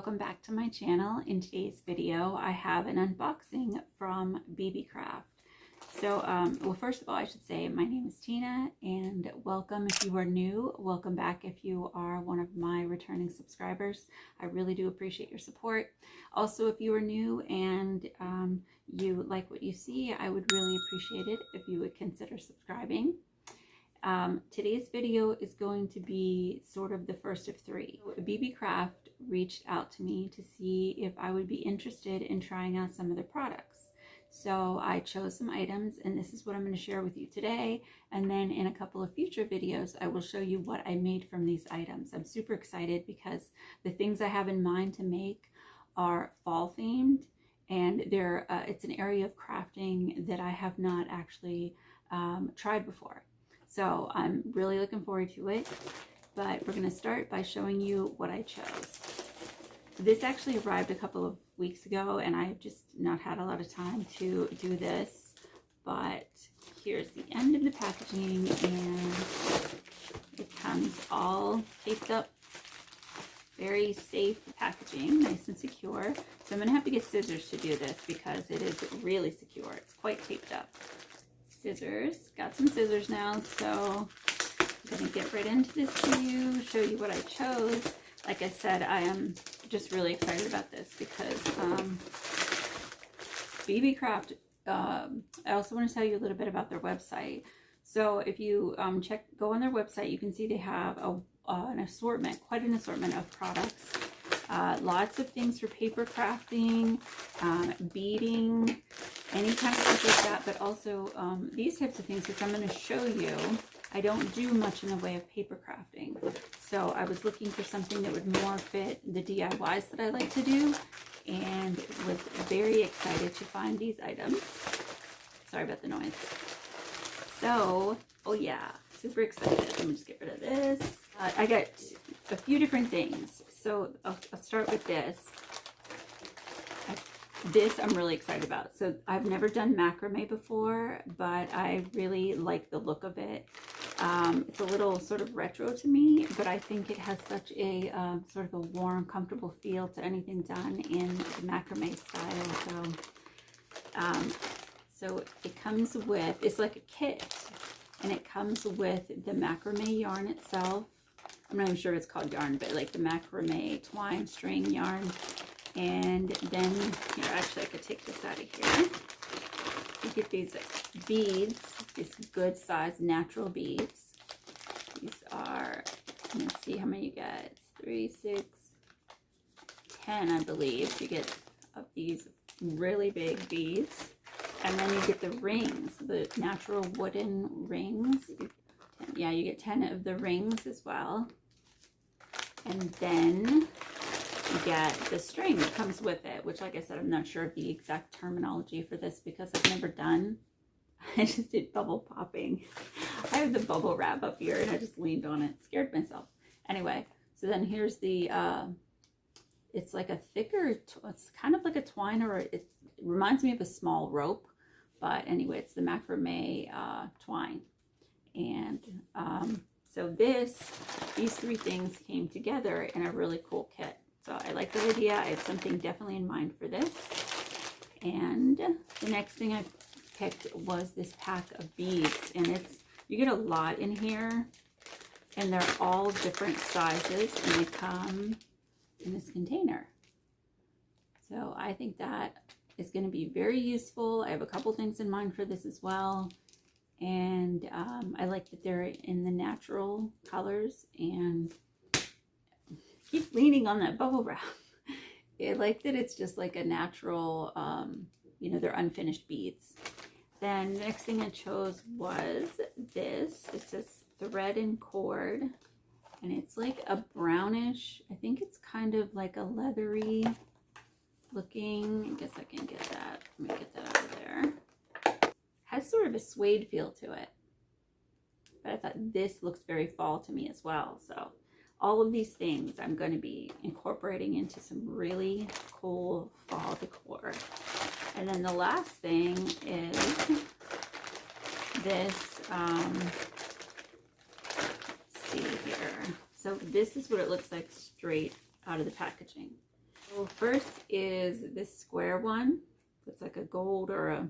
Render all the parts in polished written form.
welcome back to my channel. In today's video, I have an unboxing from Beebeecraft. So, well, first of all, I should say my name is Tina, and welcome if you are new. Welcome back if you are one of my returning subscribers. I really do appreciate your support. Also, if you are new and you like what you see, I would really appreciate it if you would consider subscribing. Today's video is going to be sort of the first of three. Beebeecraft reached out to me to see if I would be interested in trying out some of their products. So I chose some items, and this is what I'm going to share with you today. And then in a couple of future videos, I will show you what I made from these items. I'm super excited because the things I have in mind to make are fall themed, and it's an area of crafting that I have not actually tried before. So I'm really looking forward to it, but we're going to start by showing you what I chose. This actually arrived a couple of weeks ago, and I've just not had a lot of time to do this, but here's the end of the packaging, and it comes all taped up. Very safe packaging, nice and secure. So I'm going to have to get scissors to do this because it is really secure. It's quite taped up. Scissors, got some scissors now, so I'm going to get right into this for you, show you what I chose. Like I said, I am just really excited about this because Beebeecraft, I also want to tell you a little bit about their website. So if you go on their website, you can see they have an assortment, quite an assortment of products. Lots of things for paper crafting, beading, any kind of stuff like that, but also these types of things, which I'm going to show you. I don't do much in the way of paper crafting, so I was looking for something that would more fit the DIYs that I like to do, and was very excited to find these items. Sorry about the noise. So, oh yeah, super excited. Let me just get rid of this. I got a few different things, so I'll start with this. This I'm really excited about. So I've never done macrame before, but I really like the look of it. It's a little sort of retro to me, but I think it has such a sort of a warm, comfortable feel to anything done in the macrame style. So it comes with, it's like a kit, and it comes with the macrame yarn itself. I'm not even sure if it's called yarn, but like the macrame twine string yarn. And then, here, actually I could take this out of here. You get these beads, these good sized natural beads. These are, let's see how many you get. 3, 6, 10, I believe. You get of these really big beads. And then you get the rings, the natural wooden rings. Yeah, you get 10 of the rings as well. And then you get the string that comes with it, which, like I said, I'm not sure of the exact terminology for this because I've never done. I just did bubble popping. I have the bubble wrap up here, and I just leaned on it, scared myself. Anyway, so then here's the, it's like a thicker, it's kind of like a twine, or it reminds me of a small rope, but anyway, it's the macrame twine. And so these three things came together in a really cool kit. So I like the idea. I have something definitely in mind for this. And the next thing I picked was this pack of beads. And you get a lot in here. And they're all different sizes. And they come in this container. So I think that is going to be very useful. I have a couple things in mind for this as well. And I like that they're in the natural colors, and keep leaning on that bubble wrap. I like that it's just like a natural, you know, they're unfinished beads. Then the next thing I chose was this. It says thread and cord, and it's like a brownish, I think it's kind of like a leathery looking, I guess I can get that. Let me get that out of there. Has sort of a suede feel to it, but I thought this looks very fall to me as well. So all of these things I'm going to be incorporating into some really cool fall decor. And then the last thing is this, let's see here. So this is what it looks like straight out of the packaging. So first is this square one. It's like a gold or a,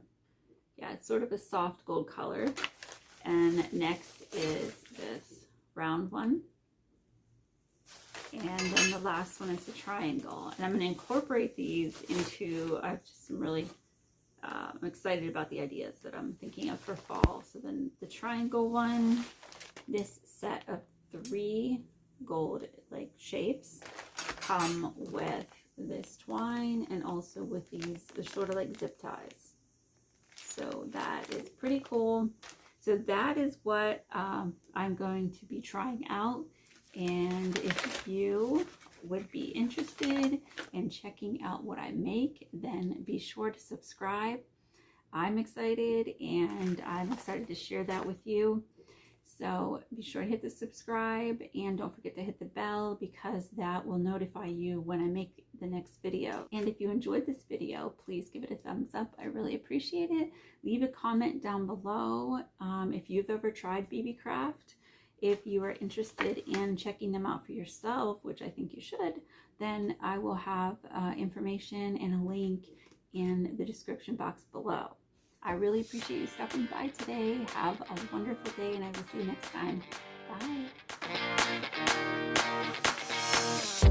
yeah, it's sort of a soft gold color. And next is this round one. And then the last one is the triangle. And I'm going to incorporate these into, I have just some really, I'm excited about the ideas that I'm thinking of for fall. So then the triangle one, this set of 3 gold like shapes come with this twine and also with these, they're sort of like zip ties. So that is pretty cool. So that is what I'm going to be trying out. And if you would be interested in checking out what I make, then be sure to subscribe. I'm excited, and I'm excited to share that with you. So be sure to hit the subscribe, and don't forget to hit the bell, because that will notify you when I make the next video. And if you enjoyed this video, please give it a thumbs up. I really appreciate it. Leave a comment down below if you've ever tried Beebeecraft. If you are interested in checking them out for yourself, which I think you should, then I will have information and a link in the description box below. I really appreciate you stopping by today. Have a wonderful day, and I will see you next time. Bye.